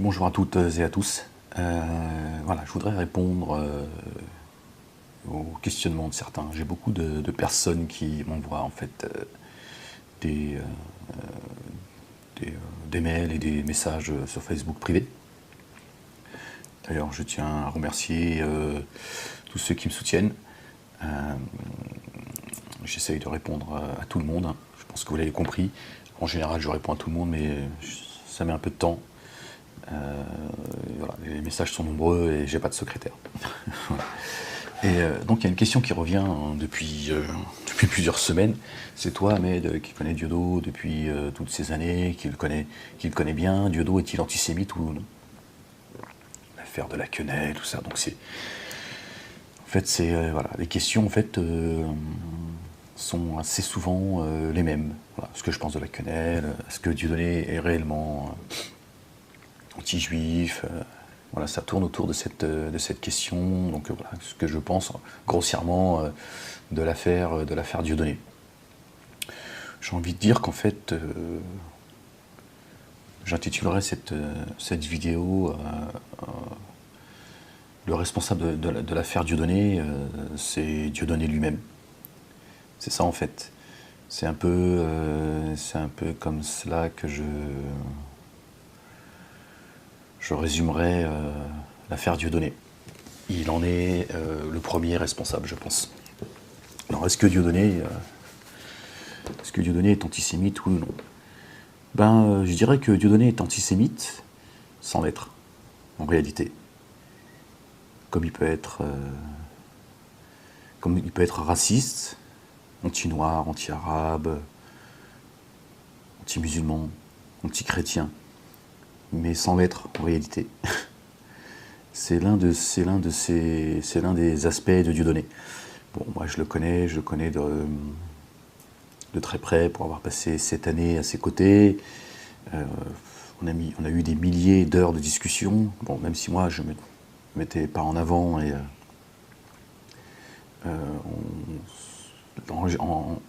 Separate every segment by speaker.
Speaker 1: Bonjour à toutes et à tous. Voilà, je voudrais répondre aux questionnements de certains. J'ai beaucoup de personnes qui m'envoient en fait des, des mails et des messages sur Facebook privé. D'ailleurs, je tiens à remercier tous ceux qui me soutiennent. J'essaye de répondre à tout le monde. Je pense que vous l'avez compris. En général, je réponds à tout le monde, mais ça met un peu de temps. Voilà, les messages sont nombreux et j'ai pas de secrétaire. Voilà. Et donc il y a une question qui revient depuis plusieurs semaines. C'est toi, Ahmed, qui connais Diodo depuis toutes ces années, qui le connaît bien. Diodo est-il antisémite ou non? L'affaire de la quenelle, tout ça. Donc c'est, en fait, c'est voilà, les questions en fait sont assez souvent les mêmes. Voilà, ce que je pense de la quenelle, est-ce que Dieudonné est réellement anti-juif, voilà, ça tourne autour de cette question. Donc voilà, ce que je pense grossièrement de l'affaire Dieudonné. J'ai envie de dire qu'en fait, j'intitulerai cette vidéo le responsable de l'affaire Dieudonné, c'est Dieudonné lui-même. C'est ça en fait. C'est un peu comme cela que je résumerai l'affaire Dieudonné. Il en est le premier responsable, je pense. Alors, est-ce que Dieudonné est antisémite, oui ou non? Je dirais que Dieudonné est antisémite sans l'être, en réalité. Comme il peut être raciste, anti-noir, anti-arabe, anti-musulman, anti-chrétien, mais sans l'être en réalité. C'est l'un des aspects de Dieudonné. Bon, moi je le connais de très près pour avoir passé 7 années à ses côtés. On a eu des milliers d'heures de discussion. Bon, même si moi je ne me mettais pas en avant et en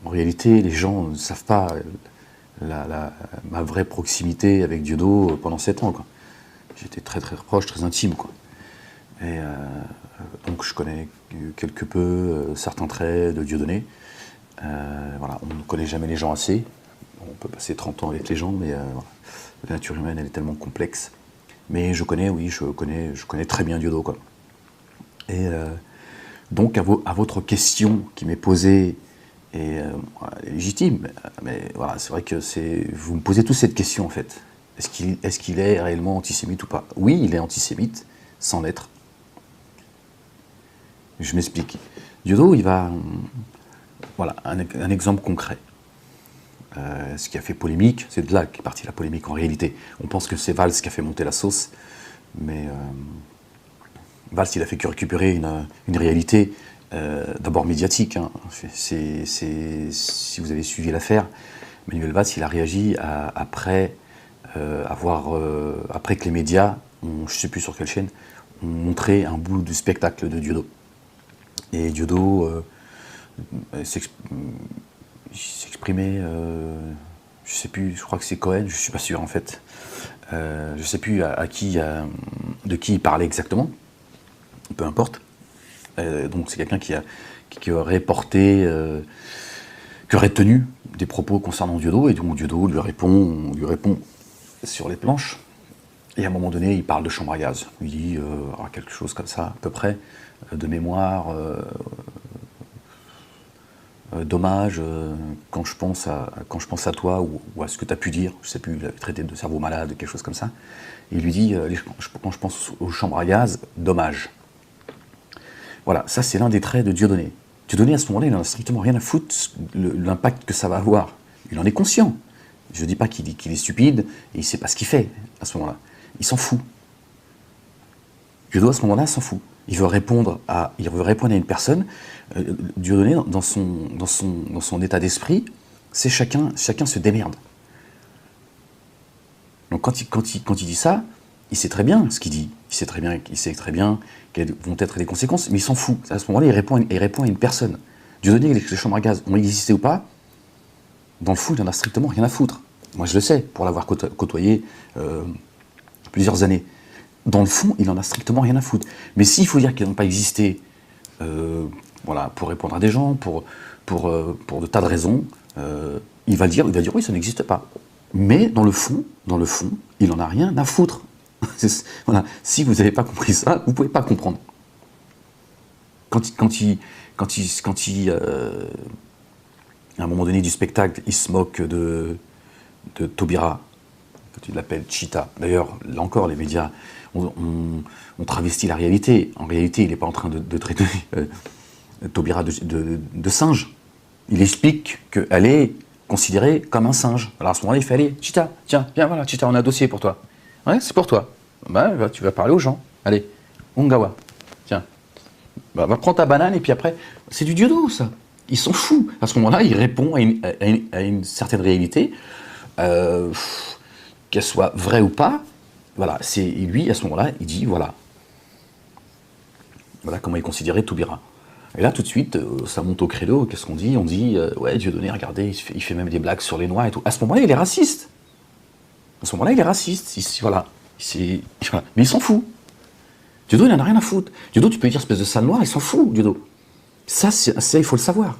Speaker 1: réalité les gens ne savent pas ma vraie proximité avec Diodo pendant 7 ans, quoi. J'étais très très proche, très intime, quoi. Et donc je connais quelque peu certains traits de Dieudonné. Voilà, on ne connaît jamais les gens assez. On peut passer 30 ans avec les gens, mais voilà. La nature humaine, elle est tellement complexe. Mais je connais très bien Diodo, quoi. Et donc à votre question qui m'est posée est légitime, mais voilà, c'est vrai que vous me posez tous cette question en fait. Est-ce qu'il est réellement antisémite ou pas? Oui, il est antisémite, sans l'être. Je m'explique. Diodo, il va... Voilà, un exemple concret. Ce qui a fait polémique, c'est de là qu'est partie la polémique en réalité. On pense que c'est Valls qui a fait monter la sauce, mais Valls, il a fait que récupérer une réalité d'abord médiatique. Hein. Si vous avez suivi l'affaire, Manuel Valls, il a réagi après que les médias, je ne sais plus sur quelle chaîne, ont montré un bout du spectacle de Diodo. Et Diodo s'exprimait, je ne sais plus, je crois que c'est Cohen, je ne suis pas sûr en fait. Je ne sais plus de qui il parlait exactement, peu importe. Donc c'est quelqu'un qui aurait porté, qui aurait tenu des propos concernant Diodo, et donc Diodo lui répond sur les planches, et à un moment donné, il parle de chambre à gaz. Il dit quelque chose comme ça, à peu près, de mémoire, dommage, quand je pense à toi, ou à ce que tu as pu dire, je sais plus, il avait traité de cerveau malade, quelque chose comme ça, et il lui dit, quand je pense aux chambres à gaz, dommage. Voilà, ça c'est l'un des traits de Dieudonné. Dieudonné, à ce moment-là, il n'en a strictement rien à foutre l'impact que ça va avoir. Il en est conscient. Je ne dis pas qu'il est stupide et il ne sait pas ce qu'il fait à ce moment-là. Il s'en fout. Diodo, à ce moment-là, s'en fout. Il veut répondre à une personne. Dieudonné, dans son état d'esprit, c'est chacun se démerde. Donc quand il dit ça, il sait très bien ce qu'il dit. Il sait très bien quelles vont être les conséquences, mais il s'en fout. À ce moment-là, il répond à une personne. Dieudonné, les chambres à gaz ont existé ou pas, dans le fond, il n'en a strictement rien à foutre. Moi, je le sais, pour l'avoir côtoyé plusieurs années. Dans le fond, il en a strictement rien à foutre. Mais s'il faut dire qu'ils n'ont pas existé, voilà, pour répondre à des gens, pour de tas de raisons, il va dire oui, ça n'existe pas. Mais dans le fond, il n'en a rien à foutre. Voilà. Si vous n'avez pas compris ça, vous ne pouvez pas comprendre. Quand il à un moment donné du spectacle, il se moque de Taubira, quand il l'appelle Cheetah. D'ailleurs, là encore, les médias ont travesti la réalité. En réalité, il n'est pas en train de traiter Taubira de singe. Il explique qu'elle est considérée comme un singe. Alors à ce moment-là, il fait allez, Cheetah, tiens, viens, voilà, Cheetah, on a un dossier pour toi. Ouais, c'est pour toi. Bah, tu vas parler aux gens. Allez, Ungawa, tiens. Bah, va prendre ta banane et puis après, c'est du diodo, ça. Ils s'en foutent. À ce moment-là, il répond à une certaine réalité, qu'elle soit vraie ou pas. Voilà, c'est lui, à ce moment-là, il dit voilà. Voilà comment il considérait Taubira. Et là, tout de suite, ça monte au credo. Qu'est-ce qu'on dit? On dit ouais, Dieudonné, regardez, il fait même des blagues sur les Noirs et tout. À ce moment-là, il est raciste. À ce moment-là, il est raciste. Voilà. Mais il s'en fout. Diodo, il n'en a rien à foutre. Diodo, tu peux lui dire espèce de sale noir, il s'en fout, Diodo. Ça, il faut le savoir.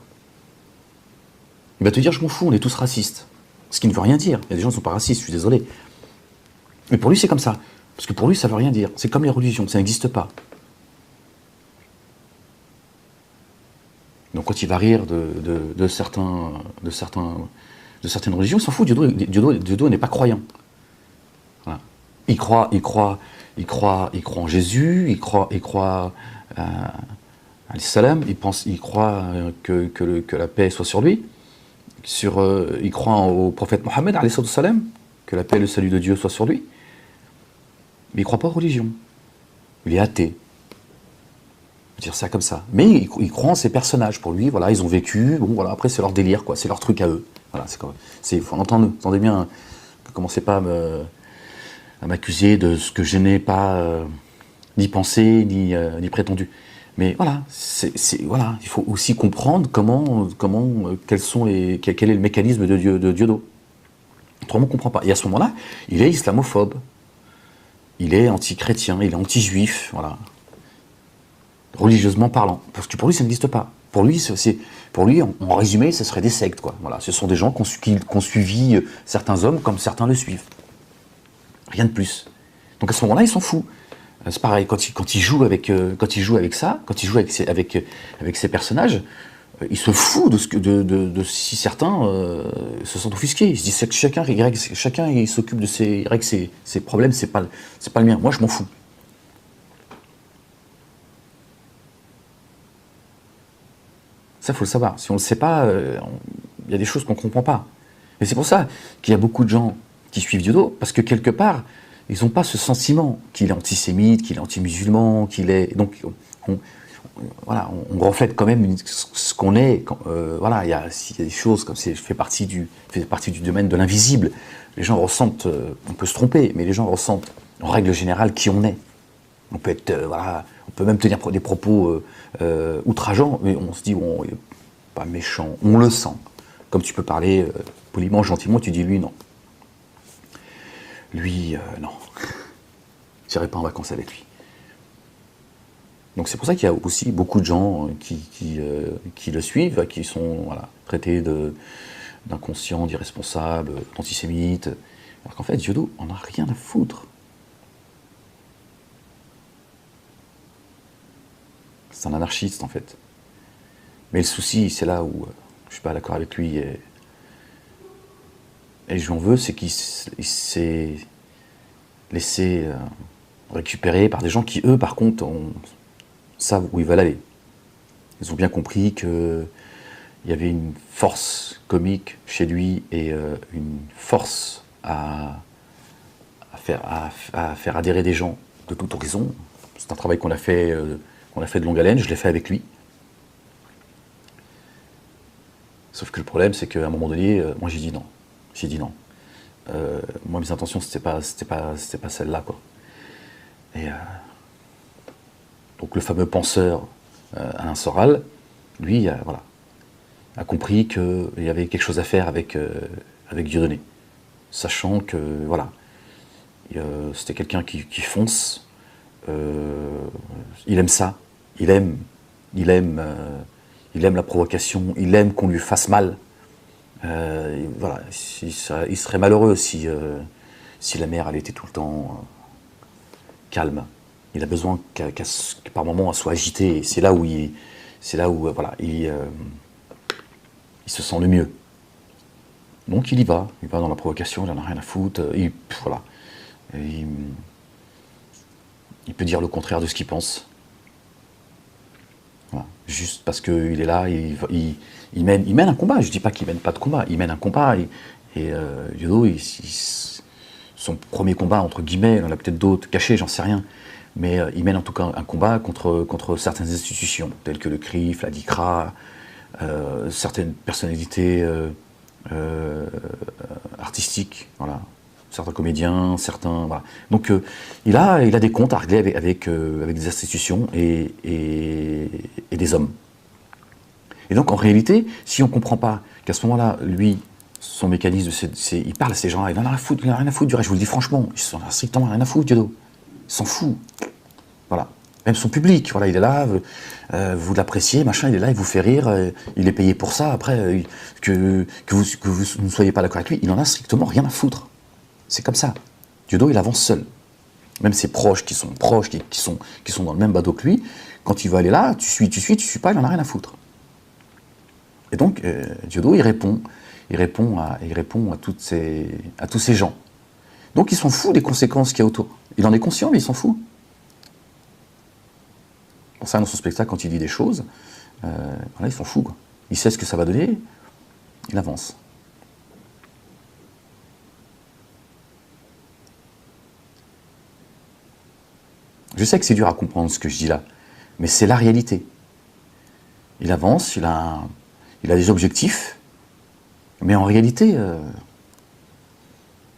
Speaker 1: Il va te dire, je m'en fous, on est tous racistes. Ce qui ne veut rien dire. Il y a des gens qui ne sont pas racistes, je suis désolé. Mais pour lui, c'est comme ça. Parce que pour lui, ça ne veut rien dire. C'est comme les religions, ça n'existe pas. Donc quand il va rire de certaines religions, il s'en fout. Diodo n'est pas croyant. Voilà. Il croit en Jésus, il croit à l'islam, il croit que la paix soit sur lui. Il croit au prophète Mohammed, que la paix et le salut de Dieu soient sur lui. Mais il ne croit pas aux religions. Il est athée. Je veux dire ça comme ça. Mais il croit en ces personnages. Pour lui, voilà, ils ont vécu. Bon, voilà, après, c'est leur délire, quoi. C'est leur truc à eux. Voilà, faut entendre. Entendez bien. Ne commencez pas à m'accuser de ce que je n'ai pas ni pensé ni prétendu. Mais voilà, voilà, il faut aussi comprendre quel est le mécanisme de Diodo. Autrement, on ne comprend pas. Et à ce moment-là, il est islamophobe. Il est anti-chrétien, il est anti-juif, voilà. Religieusement parlant. Parce que pour lui, ça n'existe pas. Pour lui, en résumé, ce serait des sectes, quoi. Voilà. Ce sont des gens qui ont suivi certains hommes comme certains le suivent. Rien de plus. Donc à ce moment-là, il s'en fout. C'est pareil, quand il joue avec ça, quand il joue avec ses personnages, il se fout de si certains se sentent offusqués. Il se dit que chacun il s'occupe de ses problèmes, c'est pas le mien. Moi, je m'en fous. Ça, il faut le savoir. Si on ne le sait pas, il y a des choses qu'on ne comprend pas. Et c'est pour ça qu'il y a beaucoup de gens qui suivent Diodo, parce que quelque part, ils n'ont pas ce sentiment qu'il est antisémite, qu'il est anti-musulman, qu'il est... Donc, voilà, on reflète quand même ce qu'on est. Voilà, il y a des choses comme ça, fait partie du domaine de l'invisible. Les gens ressentent, on peut se tromper, mais les gens ressentent, en règle générale, qui on est. On peut être, voilà, on peut même tenir des propos outrageants, mais on se dit, bon, il n'est pas méchant, on le sent. Comme tu peux parler poliment, gentiment, tu dis, lui, non. Lui, non. Je n'irai pas en vacances avec lui. Donc c'est pour ça qu'il y a aussi beaucoup de gens qui le suivent, qui sont traités d'inconscients, d'irresponsables, d'antisémites. Alors qu'en fait, Diodo en a rien à foutre. C'est un anarchiste, en fait. Mais le souci, c'est là où je ne suis pas d'accord avec lui. Et je lui en veux, c'est qu'il s'est laissé récupérer par des gens qui, eux, par contre, savent où ils veulent aller. Ils ont bien compris qu'il y avait une force comique chez lui et une force à faire adhérer des gens de tout horizon. C'est un travail qu'on a fait de longue haleine, je l'ai fait avec lui. Sauf que le problème, c'est qu'à un moment donné, moi j'ai dit non. J'ai dit non. Moi, mes intentions, c'était pas celle-là, quoi. Et donc le fameux penseur Alain Soral, lui, a compris qu'il y avait quelque chose à faire avec Dieudonné, sachant que voilà, C'était quelqu'un qui fonce. Il aime ça. Il aime la provocation. Il aime qu'on lui fasse mal. Voilà, il serait malheureux si la mère elle était tout le temps calme. Il a besoin que par moment elle soit agitée. C'est là où voilà, il se sent le mieux. Donc il va dans la provocation, il n'en a rien à foutre. Voilà, il peut dire le contraire de ce qu'il pense. Voilà. Juste parce qu'il est là, il mène un combat. Je ne dis pas qu'il ne mène pas de combat, il mène un combat. Et Diodo, son premier combat, entre guillemets, il en a peut-être d'autres cachés, j'en sais rien. Mais il mène en tout cas un combat contre certaines institutions, telles que le CRIF, la DICRA, certaines personnalités artistiques, voilà. Certains comédiens, certains... Voilà. Donc il a des comptes à régler avec des institutions et des hommes. Et donc en réalité, si on ne comprend pas qu'à ce moment-là, lui, son mécanisme, il parle à ces gens-là, il n'en a rien à foutre du reste, je vous le dis franchement, il n'en a strictement rien à foutre, Diodo. Il s'en fout. Voilà. Même son public, voilà, il est là, vous l'appréciez, machin, il est là, il vous fait rire, il est payé pour ça, après, que vous ne soyez pas d'accord avec lui, il n'en a strictement rien à foutre. C'est comme ça. Diodo, il avance seul. Même ses proches, qui sont dans le même bateau que lui, quand il va aller là, tu suis pas, il n'en a rien à foutre. Et donc, Diodo, il répond à tous ces gens. Donc, il s'en fout des conséquences qu'il y a autour. Il en est conscient, mais il s'en fout. Pour ça, dans son spectacle, quand il dit des choses, voilà, il s'en fout, quoi. Il sait ce que ça va donner, il avance. Je sais que c'est dur à comprendre ce que je dis là, mais c'est la réalité. Il avance, il a des objectifs, mais en réalité,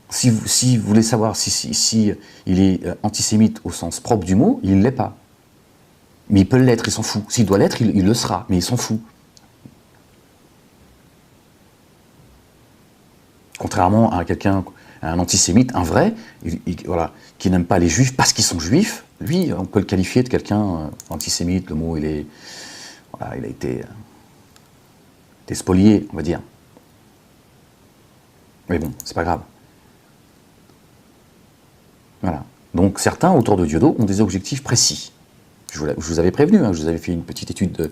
Speaker 1: si vous voulez savoir si il est antisémite au sens propre du mot, il ne l'est pas. Mais il peut l'être, il s'en fout. S'il doit l'être, il le sera, mais il s'en fout. Contrairement à un antisémite, un vrai, voilà, qui n'aime pas les juifs parce qu'ils sont juifs, lui, on peut le qualifier de quelqu'un antisémite. Le mot, il a été spolié, on va dire. Mais bon, c'est pas grave. Voilà. Donc certains autour de Diodo ont des objectifs précis. Je vous avais prévenu, je vous avais fait une petite étude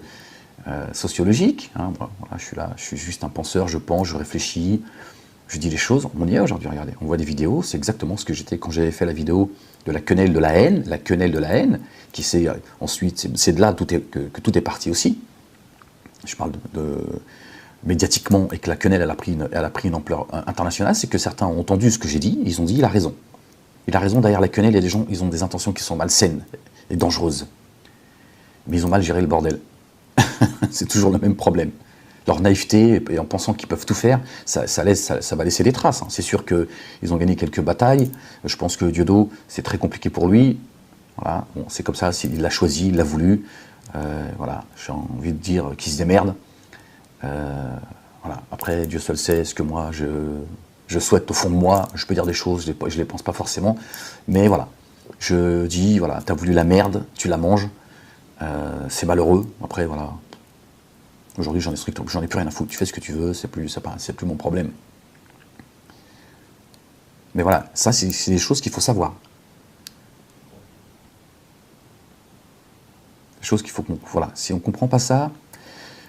Speaker 1: sociologique. Voilà, je suis juste un penseur, je pense, je réfléchis, je dis les choses. On y est aujourd'hui, regardez, on voit des vidéos, c'est exactement ce que j'étais quand j'avais fait la vidéo de la quenelle de la haine, qui c'est ensuite, c'est de là que tout est parti aussi. Je parle médiatiquement, et que la quenelle elle a pris une ampleur internationale, c'est que certains ont entendu ce que j'ai dit, ils ont dit il a raison. Il a raison, derrière la quenelle, il y a des gens, ils ont des intentions qui sont malsaines et dangereuses. Mais ils ont mal géré le bordel. C'est toujours le même problème. Leur naïveté, et en pensant qu'ils peuvent tout faire, ça va laisser des traces. C'est sûr qu'ils ont gagné quelques batailles. Je pense que Diodo, c'est très compliqué pour lui. Voilà. Bon, c'est comme ça, il l'a choisi, il l'a voulu. Voilà. J'ai envie de dire qu'il se démerde. Voilà. Après, Dieu seul sait ce que moi, je souhaite au fond de moi. Je peux dire des choses, je ne les pense pas forcément. Mais voilà. Je dis, voilà, t'as voulu la merde, tu la manges. C'est malheureux. Après, voilà. Aujourd'hui, j'en ai plus rien à foutre. Tu fais ce que tu veux, c'est plus mon problème. Mais voilà, ça, c'est des choses qu'il faut savoir. Des choses qu'il faut qu'on... Voilà, si on ne comprend pas ça...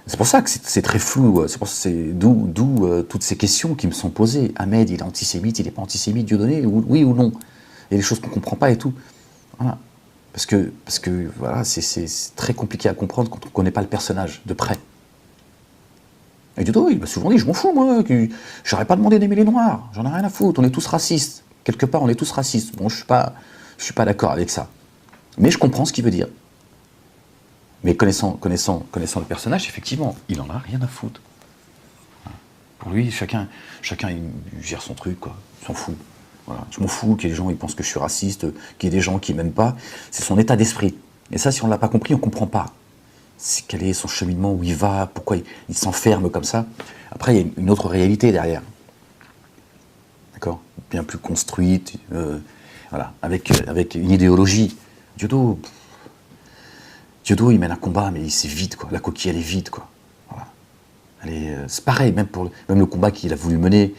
Speaker 1: C'est pour ça que c'est très flou. C'est d'où toutes ces questions qui me sont posées. Ahmed, il est antisémite, il n'est pas antisémite, Dieudonné, oui ou non. Il y a des choses qu'on ne comprend pas et tout. Voilà. Parce que voilà, c'est très compliqué à comprendre quand on ne connaît pas le personnage de près. Et Diodo, il m'a souvent dit, je m'en fous, moi, j'aurais pas demandé d'aimer les Noirs, j'en ai rien à foutre, on est tous racistes. Quelque part, on est tous racistes. Bon, je suis pas d'accord avec ça. Mais je comprends ce qu'il veut dire. Mais connaissant le personnage, effectivement, il en a rien à foutre. Pour lui, chacun il gère son truc, quoi. Il s'en fout. Voilà. Je m'en fous qu'il y ait des gens qui pensent que je suis raciste, qu'il y ait des gens qui m'aiment pas. C'est son état d'esprit. Et ça, si on ne l'a pas compris, on ne comprend pas. Quel est son cheminement, où il va, pourquoi il s'enferme comme ça. Après, il y a une autre réalité derrière. D'accord ? Bien plus construite. voilà, avec une idéologie. Diodo, il mène un combat, mais c'est vide, quoi. La coquille, elle est vide, quoi. Voilà. C'est pareil, même le combat qu'il a voulu mener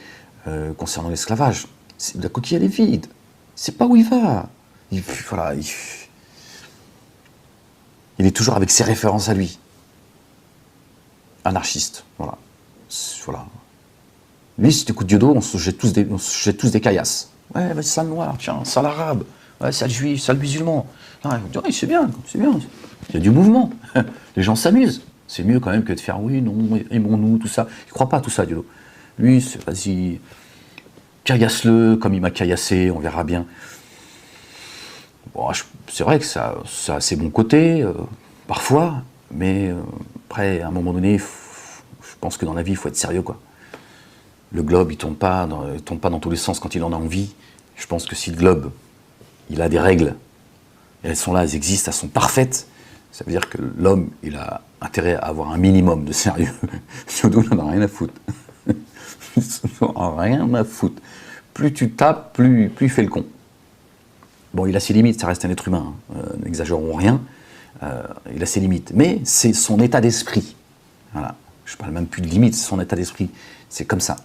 Speaker 1: concernant l'esclavage. La coquille, elle est vide. C'est pas où il va. Voilà, il est toujours avec ses références à lui. Anarchiste, voilà. Voilà. Lui, si tu écoutes Diodo, on se jette tous des caillasses. Ouais, vas-y, sale noir, tiens, sale arabe, ouais, sale juif, sale musulman. Ah, ouais, c'est bien, c'est bien. Il y a du mouvement. Les gens s'amusent. C'est mieux quand même que de faire oui, non, aimons-nous, tout ça. Il ne croit pas à tout ça, Diodo. Lui, vas-y, caillasse-le comme il m'a caillassé, on verra bien. Bon, c'est vrai que ça a ses bons côtés, parfois, mais après, à un moment donné, je pense que dans la vie, il faut être sérieux, quoi. Le globe, il ne tourne pas dans tous les sens quand il en a envie. Je pense que si le globe, il a des règles, et elles sont là, elles existent, elles sont parfaites, ça veut dire que l'homme, il a intérêt à avoir un minimum de sérieux. Diodo, il n'en a rien à foutre. Il n'en a rien à foutre. Plus tu tapes, plus il fait le con. Bon, il a ses limites, ça reste un être humain, hein. N'exagérons rien. Il a ses limites. Mais c'est son état d'esprit. Voilà. Je ne parle même plus de limites, c'est son état d'esprit. C'est comme ça.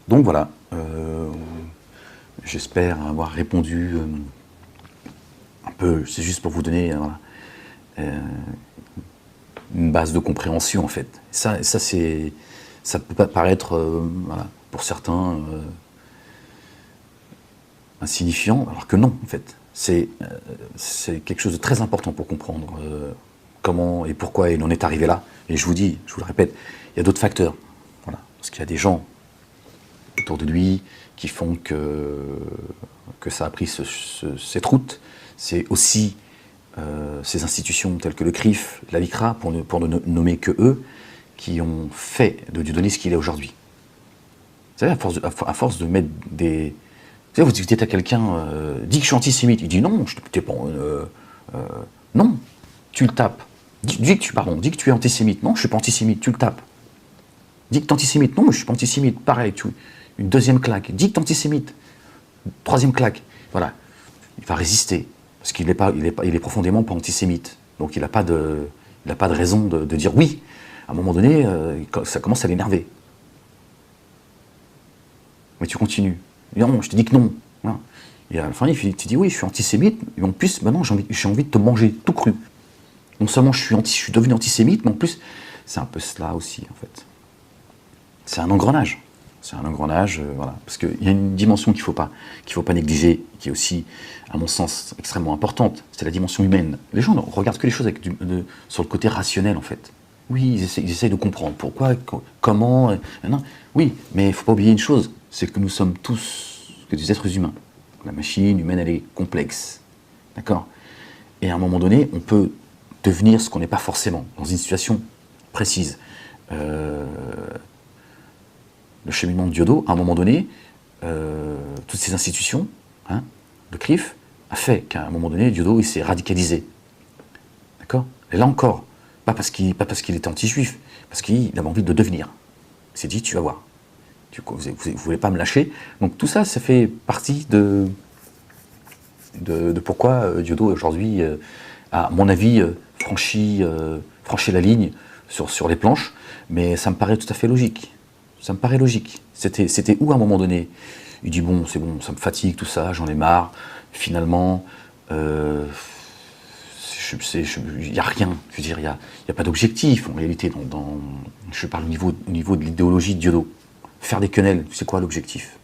Speaker 1: Donc voilà, j'espère avoir répondu un peu, c'est juste pour vous donner voilà, une base de compréhension en fait. Ça peut paraître voilà, pour certains insignifiant, alors que non en fait. C'est quelque chose de très important pour comprendre comment et pourquoi il en est arrivé là. Et je vous le répète, il y a d'autres facteurs. Voilà, parce qu'il y a des gens autour de lui qui font que ça a pris cette route. C'est aussi ces institutions telles que le CRIF, la LICRA, pour ne nommer que eux, qui ont fait de Dieudonné ce qu'il est aujourd'hui. Vous savez, à force de mettre des... Vous savez, vous dites à quelqu'un, dis que je suis antisémite. Il dit non, t'es pas... non, tu le tapes. Dis que tu es antisémite. Non, je suis pas antisémite, tu le tapes. Dis que tu es antisémite. Non, je suis pas antisémite. Pareil, une deuxième claque. Dis que tu es antisémite. Troisième claque. Voilà. Il va résister. Parce qu'il est profondément pas antisémite. Donc il n'a pas de raison de dire oui. À un moment donné, ça commence à l'énerver. Mais tu continues. Non, je te dis que non. Voilà. Et à la fin, tu dis oui, je suis antisémite, mais en plus, maintenant, j'ai envie de te manger tout cru. Non seulement je suis devenu antisémite, mais en plus, c'est un peu cela aussi, en fait. C'est un engrenage. C'est un engrenage, voilà. Parce qu'il y a une dimension qu'il ne faut pas négliger, qui est aussi, à mon sens, extrêmement importante. C'est la dimension humaine. Les gens ne regardent que les choses sur le côté rationnel, en fait. Oui, ils essayent de comprendre pourquoi, comment. Non. Oui, mais il ne faut pas oublier une chose, c'est que nous sommes tous que des êtres humains. La machine humaine, elle est complexe. D'accord ? Et à un moment donné, on peut devenir ce qu'on n'est pas forcément, dans une situation précise. Le cheminement de Diodo, à un moment donné, toutes ces institutions, hein, le CRIF, a fait qu'à un moment donné, Diodo, il s'est radicalisé. D'accord ? Et là encore, pas parce qu'il était anti-juif, parce qu'il avait envie de le devenir. Il s'est dit, tu vas voir. Vous ne voulez pas me lâcher. Donc tout ça, ça fait partie de pourquoi Diodo, aujourd'hui, a, à mon avis, franchi la ligne sur les planches. Mais ça me paraît tout à fait logique. Ça me paraît logique. C'était où à un moment donné ? Il dit bon, c'est bon, ça me fatigue tout ça, j'en ai marre. Finalement, il n'y a rien. Je veux dire, il n'y a pas d'objectif en réalité. Je parle au niveau de l'idéologie de Diodo. Faire des quenelles, c'est quoi l'objectif ?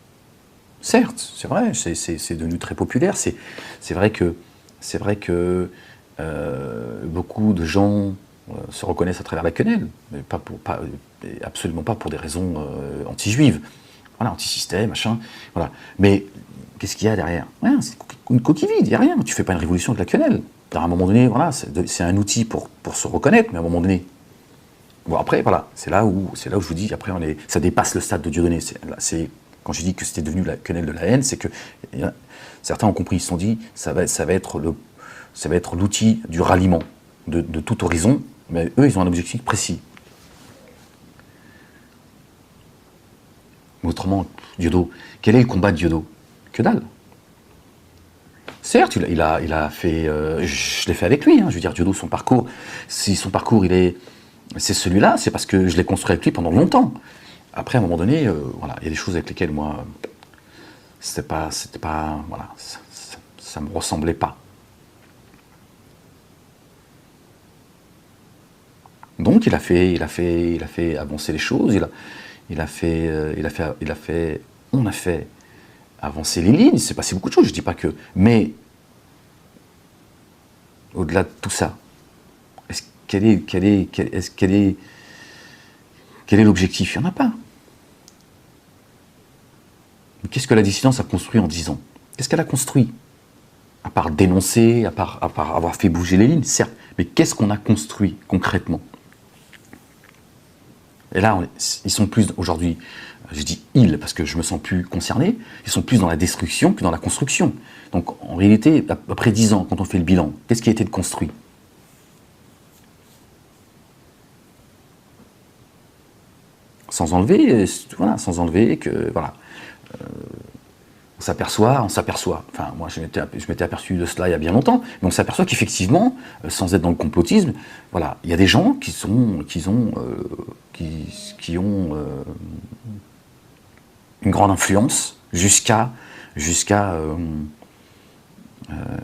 Speaker 1: Certes, c'est vrai, c'est devenu très populaire. C'est vrai que beaucoup de gens se reconnaissent à travers la quenelle, mais absolument pas pour des raisons anti-juives. Voilà, anti-système, machin. Voilà. Mais qu'est-ce qu'il y a derrière ? Rien, c'est une coquille vide, il n'y a rien. Tu ne fais pas une révolution de la quenelle. À un moment donné, voilà, c'est un outil pour se reconnaître, mais à un moment donné. Bon, après, voilà, c'est là où je vous dis, après, ça dépasse le stade de Dieudonné. Quand j'ai dit que c'était devenu la quenelle de la haine, c'est que certains ont compris, ils se sont dit, ça va être l'outil du ralliement de tout horizon, mais eux, ils ont un objectif précis. Mais autrement, Dieudo, quel est le combat de Dieudo? Que dalle. Certes, il a fait, je l'ai fait avec lui, hein, je veux dire, Dieudo, son parcours, si son parcours, c'est celui-là, c'est parce que je l'ai construit avec lui pendant longtemps. Après, à un moment donné, voilà, il y a des choses avec lesquelles, moi, c'était pas, voilà, ça me ressemblait pas. Donc, il a fait avancer les choses, on a fait avancer les lignes, il s'est passé beaucoup de choses, je dis pas que, mais, au-delà de tout ça, quel est l'objectif? Il n'y en a pas. Qu'est-ce que la dissidence a construit en 10 ans? Qu'est-ce qu'elle a construit? À part dénoncer, à part avoir fait bouger les lignes, certes. Mais qu'est-ce qu'on a construit concrètement? Et là, ils sont plus aujourd'hui, je dis ils parce que je me sens plus concerné, ils sont plus dans la destruction que dans la construction. Donc en réalité, après 10 ans, quand on fait le bilan, qu'est-ce qui a été de construit? Sans enlever que, voilà, on s'aperçoit, enfin moi je m'étais aperçu de cela il y a bien longtemps, mais on s'aperçoit qu'effectivement, sans être dans le complotisme, voilà, il y a des gens qui ont une grande influence jusqu'à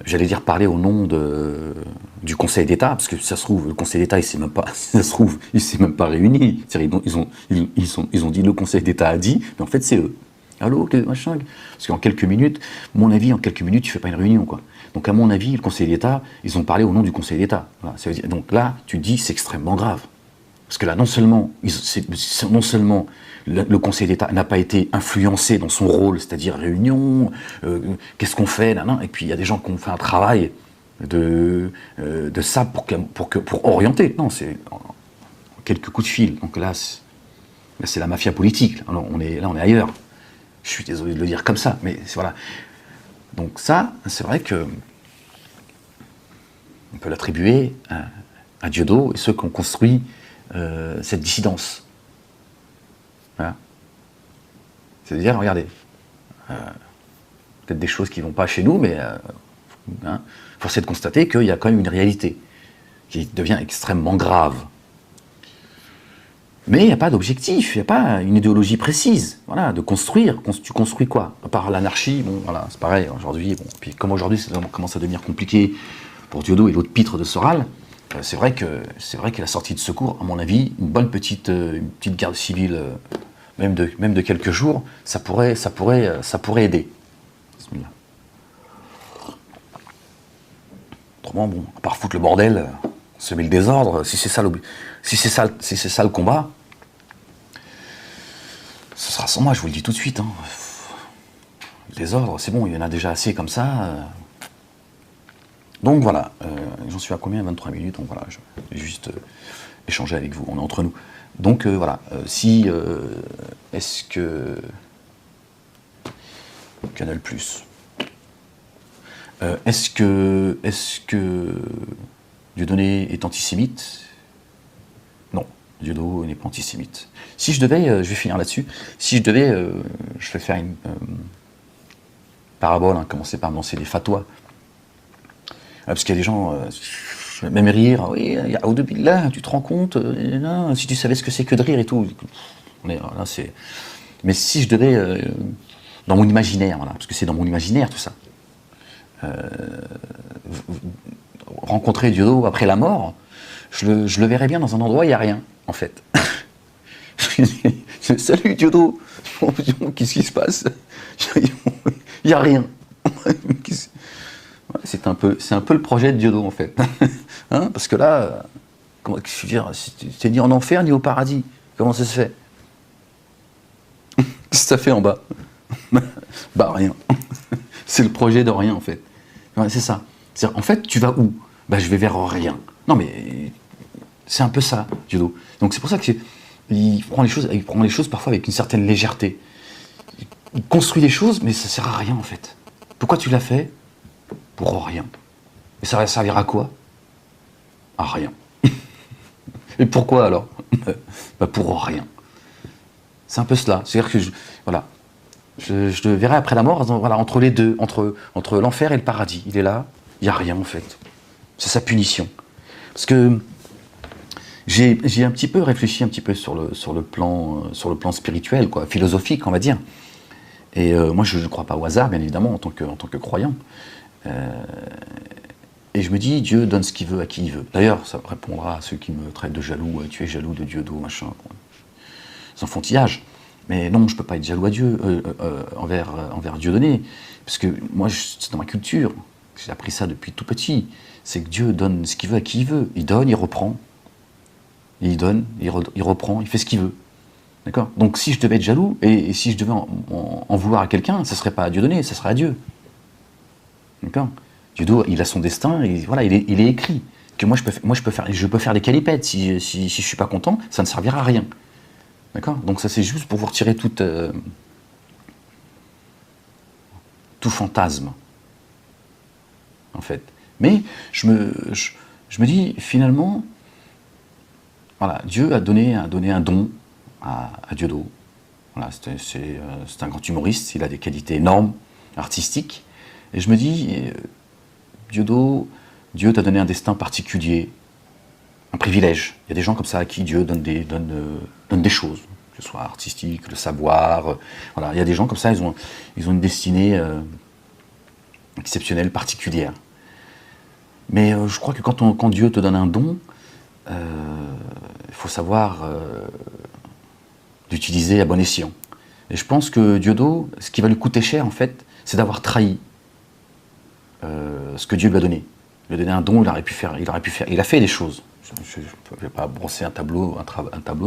Speaker 1: j'allais dire parler au nom du Conseil d'État, parce que ça se trouve, le Conseil d'État, il s'est même pas réuni. Ils ont dit, le Conseil d'État a dit, mais en fait, c'est eux. Allô, machin. Parce qu'en quelques minutes, mon avis, tu fais pas une réunion, quoi. Donc, à mon avis, le Conseil d'État, ils ont parlé au nom du Conseil d'État. Voilà, ça veut dire, donc là, tu dis, c'est extrêmement grave. Parce que là, non seulement le Conseil d'État n'a pas été influencé dans son rôle, c'est-à-dire réunion, qu'est-ce qu'on fait, et puis il y a des gens qui ont fait un travail de ça pour orienter. Non, c'est quelques coups de fil. Donc là, c'est la mafia politique. Alors, on est ailleurs. Je suis désolé de le dire comme ça, mais voilà. Donc ça, c'est vrai que on peut l'attribuer à Dieudo et ceux qui ont construit cette dissidence. Voilà. C'est-à-dire, regardez, peut-être des choses qui ne vont pas chez nous, mais force est de constater qu'il y a quand même une réalité qui devient extrêmement grave. Mais il n'y a pas d'objectif, il n'y a pas une idéologie précise, voilà, de construire. Tu construis quoi? À part l'anarchie, bon, voilà, c'est pareil, aujourd'hui, bon, puis comme aujourd'hui ça commence à devenir compliqué pour Dieudo et l'autre pitre de Soral, c'est vrai que la sortie de secours, à mon avis, une petite garde civile, même de quelques jours, ça pourrait aider. Autrement, bon, à part foutre le bordel, semer le désordre, si c'est ça le combat, ce sera sans moi, je vous le dis tout de suite. Hein. Le désordre, c'est bon, il y en a déjà assez comme ça. Donc voilà, j'en suis à combien? 23 minutes, donc voilà, je vais juste échanger avec vous, on est entre nous. Donc voilà, est-ce que Canal+, est-ce que Dieudonné est antisémite? Non, Dieudo n'est pas antisémite. Si je devais, je vais finir là-dessus, si je devais, je vais faire une parabole, commencer par me lancer des fatwas. Parce qu'il y a des gens, même rire, oui, là, tu te rends compte, si tu savais ce que c'est que de rire et tout. Là, mais si je devais, dans mon imaginaire, voilà, parce que c'est dans mon imaginaire tout ça, rencontrer Dieudo après la mort, je le verrais bien dans un endroit où il n'y a rien, en fait. Salut Dieudo, qu'est-ce qui se passe? Il n'y a rien. C'est un peu le projet de Dieudo, en fait. Parce que là, je veux dire, c'est ni en enfer ni au paradis. Comment ça se fait? Qu'est-ce que ça fait en bas? Bah rien. C'est le projet de rien, en fait. Ouais, c'est ça. En fait, tu vas où? Bah je vais vers rien. Non mais c'est un peu ça, Dieudo. Donc c'est pour ça qu'il prend les choses parfois avec une certaine légèreté. il construit des choses, mais ça sert à rien en fait. Pourquoi tu l'as fait? Pour rien. Et ça va servir à quoi? À rien. Et pourquoi alors? Bah pour rien. C'est un peu cela. C'est-à-dire que voilà, je le verrai après la mort, voilà, entre les deux, entre l'enfer et le paradis. Il est là, il n'y a rien en fait. C'est sa punition. Parce que j'ai un petit peu réfléchi un petit peu sur le plan spirituel, quoi, philosophique, on va dire. Et moi, je ne crois pas au hasard, bien évidemment, en tant que croyant. Et je me dis, Dieu donne ce qu'il veut à qui il veut. D'ailleurs, ça répondra à ceux qui me traitent de jaloux. Tu es jaloux de Dieu, machin. C'est enfantillage. Mais non, je ne peux pas être jaloux à Dieu, envers Dieu donné. Parce que moi, c'est dans ma culture. J'ai appris ça depuis tout petit. C'est que Dieu donne ce qu'il veut à qui il veut. Il donne, il reprend. Il donne, il reprend, il fait ce qu'il veut. D'accord? Donc si je devais être jaloux, et si je devais en vouloir à quelqu'un, ça ne serait pas à Dieu donné, ça serait à Dieu. D'accord? Dieu, il a son destin, et voilà, il est écrit. Que moi, je peux faire des calipettes. Si je ne suis pas content, ça ne servira à rien. D'accord? Donc ça, c'est juste pour vous retirer tout fantasme, en fait. Mais je me dis, finalement, voilà, Dieu a donné un don à Dieudo. Voilà, c'est un grand humoriste, il a des qualités énormes, artistiques. Et je me dis, Dieudo, Dieu t'a donné un destin particulier, un privilège. Il y a des gens comme ça à qui Dieu donne des choses, que ce soit artistique, le savoir. Voilà, il y a des gens comme ça, ils ont une destinée exceptionnelle, particulière. Mais je crois que quand Dieu te donne un don, il faut savoir l'utiliser à bon escient. Et je pense que Dieudo, ce qui va lui coûter cher, en fait, c'est d'avoir trahi ce que Dieu lui a donné. Il lui a donné un don, il a fait des choses. Je ne vais pas brosser un tableau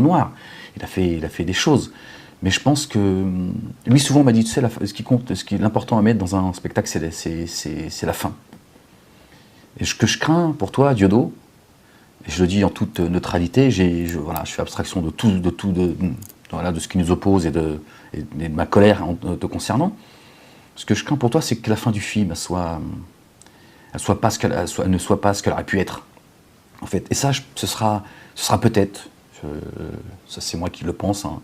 Speaker 1: noir. Il a fait des choses. Mais je pense que lui souvent m'a dit, tu sais, ce qui compte, l'important à mettre dans un spectacle, c'est la fin. Et ce que je crains pour toi, Dieudo, et je le dis en toute neutralité, je fais abstraction de tout, de ce qui nous oppose et de ma colère te concernant. Ce que je crains pour toi, c'est que la fin du film ne soit pas ce qu'elle aurait pu être. En fait. Et ça, ce sera peut-être, ça c'est moi qui le pense, hein,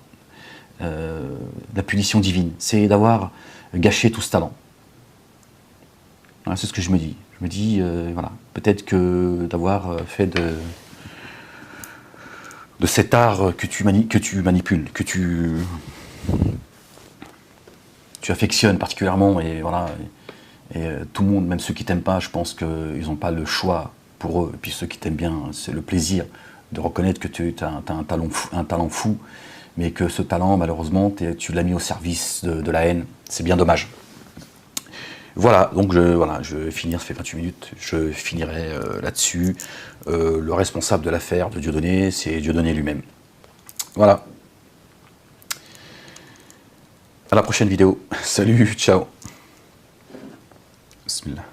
Speaker 1: la punition divine. C'est d'avoir gâché tout ce talent. Voilà, c'est ce que je me dis. Je me dis, voilà, peut-être que d'avoir fait de cet art que tu manipules, que tu affectionnes particulièrement, et voilà, et tout le monde, même ceux qui t'aiment pas, je pense qu'ils n'ont pas le choix pour eux. Et puis ceux qui t'aiment bien, c'est le plaisir de reconnaître que tu as un talent fou, mais que ce talent, malheureusement, tu l'as mis au service de la haine. C'est bien dommage. Voilà, donc je vais finir, ça fait 28 minutes, je finirai là-dessus. Le responsable de l'affaire de Dieudonné, c'est Dieudonné lui-même. Voilà. À la prochaine vidéo. Salut, ciao. Bismillah.